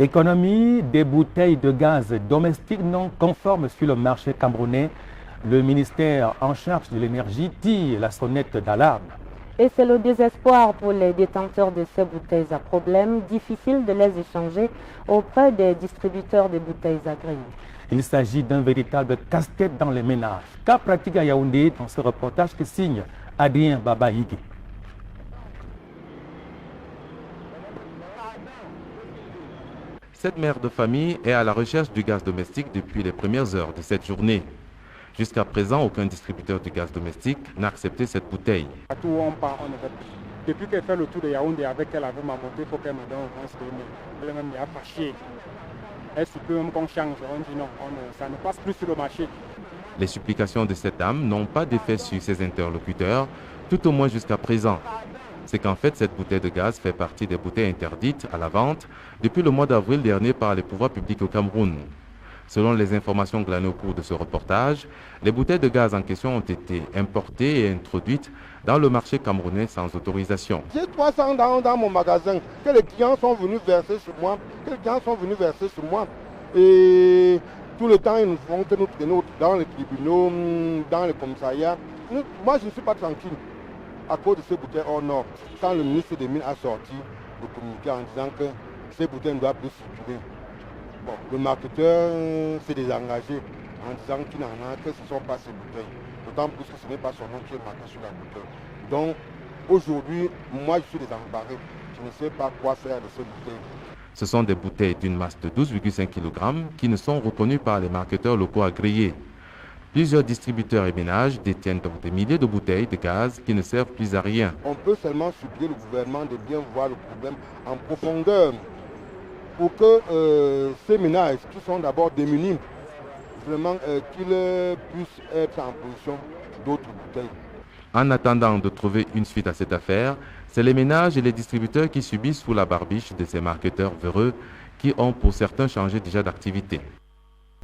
Économie des bouteilles de gaz domestiques non conformes sur le marché camerounais. Le ministère en charge de l'énergie tire la sonnette d'alarme. Et c'est le désespoir pour les détenteurs de ces bouteilles à problème, difficile de les échanger auprès des distributeurs de bouteilles agréées. Il s'agit d'un véritable casse-tête dans les ménages. Cas pratique à Yaoundé dans ce reportage que signe Adrien Babaïgui. Cette mère de famille est à la recherche du gaz domestique depuis les premières heures de cette journée. Jusqu'à présent, aucun distributeur de gaz domestique n'a accepté cette bouteille. Partout où on part, on ne veut plus. Depuis qu'elle fait le tour de Yaoundé avec elle avec ma moto, il faut qu'elle me donne un sperme. Elle même n'y a pas chier. Elle supplie même qu'on change. On dit non, ça ne passe plus sur le marché. Les supplications de cette dame n'ont pas d'effet sur ses interlocuteurs, tout au moins jusqu'à présent. C'est qu'en fait, cette bouteille de gaz fait partie des bouteilles interdites à la vente depuis le mois d'avril dernier par les pouvoirs publics au Cameroun. Selon les informations glanées au cours de ce reportage, les bouteilles de gaz en question ont été importées et introduites dans le marché camerounais sans autorisation. J'ai 300 dans mon magasin que les clients sont venus verser sur moi, Et tout le temps, ils nous font que nous traînons dans les tribunaux, dans les commissariats. Moi, je ne suis pas tranquille à cause de ces bouteilles hors normes. Quand le ministre des Mines a sorti le communiqué en disant que ces bouteilles ne doivent plus circuler, bon, le marketeur s'est désengagé en disant qu'il n'en a que ce ne sont pas ces bouteilles. D'autant plus que ce n'est pas son nom qui est marqué sur la bouteille. Donc aujourd'hui, moi je suis désemparé. Je ne sais pas quoi faire de ces bouteilles. Ce sont des bouteilles d'une masse de 12,5 kg qui ne sont reconnues par les marketeurs locaux agréés. Plusieurs distributeurs et ménages détiennent donc des milliers de bouteilles de gaz qui ne servent plus à rien. On peut seulement supplier le gouvernement de bien voir le problème en profondeur pour que ces ménages qui sont d'abord démunis, vraiment qu'ils puissent être en position d'autres bouteilles. En attendant de trouver une suite à cette affaire, c'est les ménages et les distributeurs qui subissent sous la barbiche de ces marketeurs véreux qui ont pour certains changé déjà d'activité.